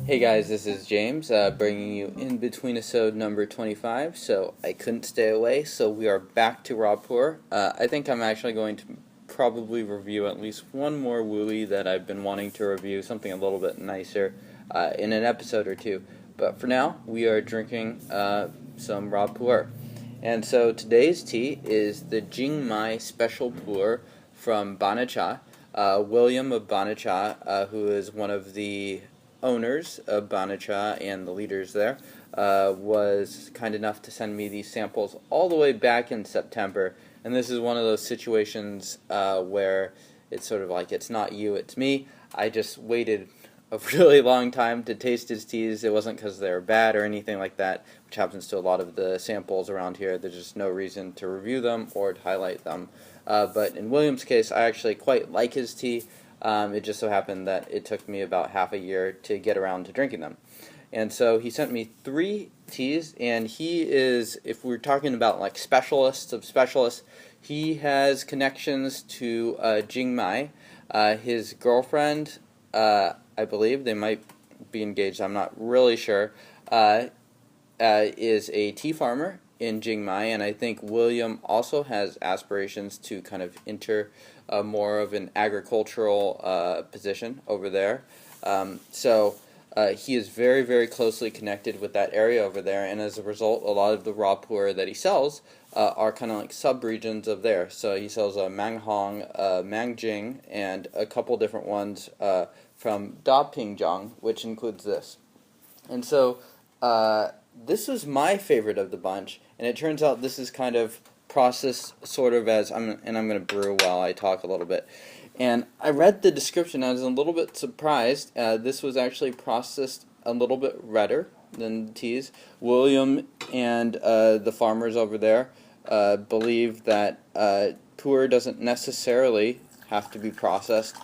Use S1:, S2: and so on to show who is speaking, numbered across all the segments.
S1: Hey guys, this is James, bringing you InBetweenIsode number 25, so I couldn't stay away, so we are back to raw pour. I think I'm actually going to probably review at least one more Wooly that I've been wanting to review, something a little bit nicer, in an episode or two. But for now, we are drinking some raw pour. And so today's tea is the Jingmai Special Pour from Bannacha. William of Bannacha, who is one of the owners of Bannacha and the leaders there, was kind enough to send me these samples all the way back in September. And this is one of those situations where it's sort of like, it's not you, it's me. I just waited a really long time to taste his teas. It wasn't because they were bad or anything like that, which happens to a lot of the samples around here. There's just no reason to review them or to highlight them. But in William's case, I actually quite like his tea. It just so happened that it took me about half a year to get around to drinking them. And so he sent me 3 teas, and he is, if we're talking about like specialists of specialists, he has connections to Jingmai. His girlfriend, I believe, they might be engaged, I'm not really sure, is a tea farmer in Jingmai, and I think William also has aspirations to kind of enter more of an agricultural position over there. So he is very, very closely connected with that area over there, and as a result, a lot of the raw pu'er that he sells are kind of like sub-regions of there. So he sells Manghong, Mangjing, and a couple different ones from Dapingjiang, which includes this. And so this was my favorite of the bunch, and it turns out this is kind of processed sort of as, I'm going to brew while I talk a little bit. And I read the description, I was a little bit surprised. This was actually processed a little bit redder than the teas. William and the farmers over there believe that pu'er doesn't necessarily have to be processed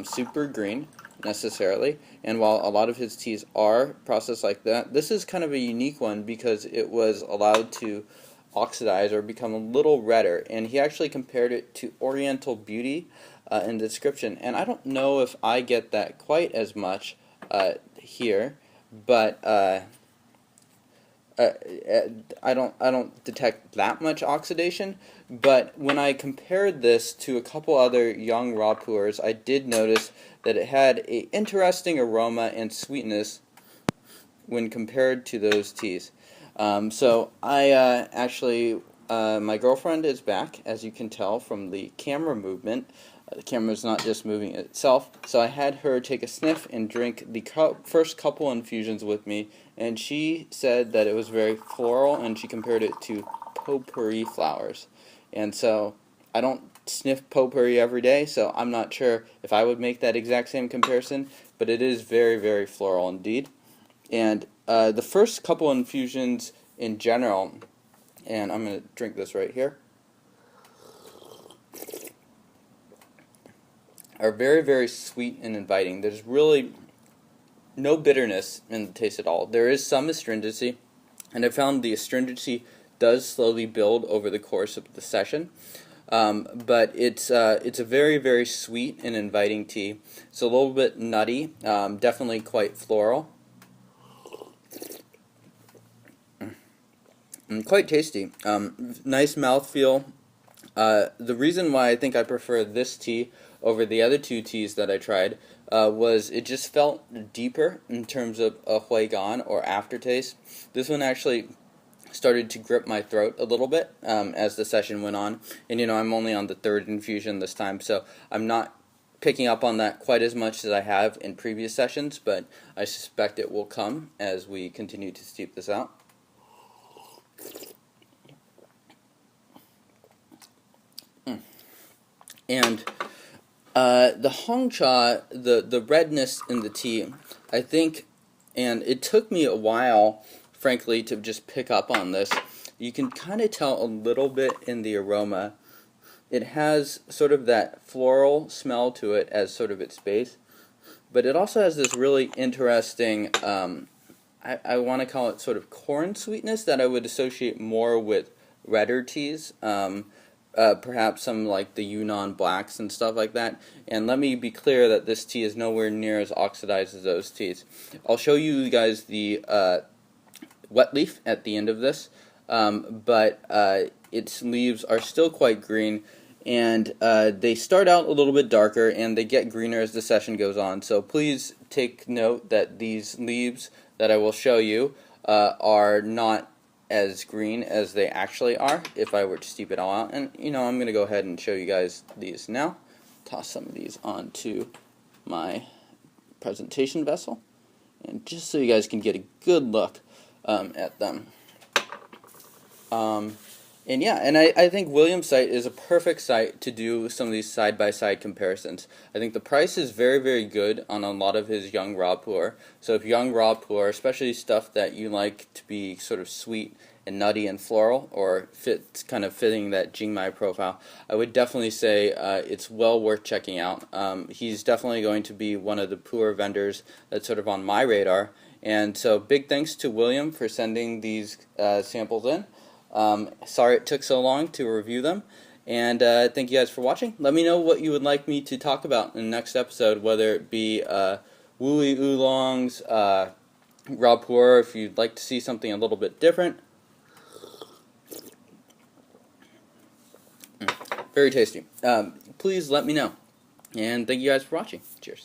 S1: super green necessarily, and while a lot of his teas are processed like that, this is kind of a unique one because it was allowed to oxidize or become a little redder, and he actually compared it to Oriental Beauty in the description, and I don't know if I get that quite as much here, but I don't detect that much oxidation. But when I compared this to a couple other young raw pu'ers, I did notice that it had an interesting aroma and sweetness when compared to those teas. So I actually, my girlfriend is back, as you can tell from the camera movement. The camera's not just moving itself, so I had her take a sniff and drink the first couple infusions with me, and she said that it was very floral, and she compared it to potpourri flowers. And so I don't sniff potpourri every day, so I'm not sure if I would make that exact same comparison, but it is very, very floral indeed. And the first couple infusions in general, and I'm going to drink this right here, are very, very sweet and inviting. There's really no bitterness in the taste at all. There is some astringency, and I found the astringency does slowly build over the course of the session. But it's a very, very sweet and inviting tea. It's a little bit nutty, definitely quite floral, and quite tasty. Nice mouthfeel. The reason why I think I prefer this tea over the other 2 teas that I tried was it just felt deeper in terms of a huigan or aftertaste. This one actually started to grip my throat a little bit as the session went on, and I'm only on the 3rd infusion this time, so I'm not picking up on that quite as much as I have in previous sessions, but I suspect it will come as we continue to steep this out. And the Hongcha, the redness in the tea, I think, and it took me a while, frankly, to just pick up on this. You can kind of tell a little bit in the aroma. It has sort of that floral smell to it as sort of its base, but it also has this really interesting, I want to call it sort of corn sweetness that I would associate more with redder teas. perhaps some like the Yunnan blacks and stuff like that. And let me be clear that this tea is nowhere near as oxidized as those teas. I'll show you guys the wet leaf at the end of this, but its leaves are still quite green, and they start out a little bit darker and they get greener as the session goes on. So please take note that these leaves that I will show you are not as green as they actually are if I were to steep it all out. And I'm going to go ahead and show you guys these now. Toss some of these onto my presentation vessel, and just so you guys can get a good look at them. And yeah, and I think William's site is a perfect site to do some of these side-by-side comparisons. I think the price is very, very good on a lot of his young raw pu'er. So if young raw pu'er, especially stuff that you like to be sort of sweet and nutty and floral, or kind of fitting that Jingmai profile, I would definitely say it's well worth checking out. He's definitely going to be one of the pu'er vendors that's sort of on my radar. And so big thanks to William for sending these samples in. Sorry it took so long to review them, and thank you guys for watching. Let me know what you would like me to talk about in the next episode, whether it be Wooey Oolongs, raw pu'er, if you'd like to see something a little bit different. Very tasty. Please let me know, and thank you guys for watching. Cheers.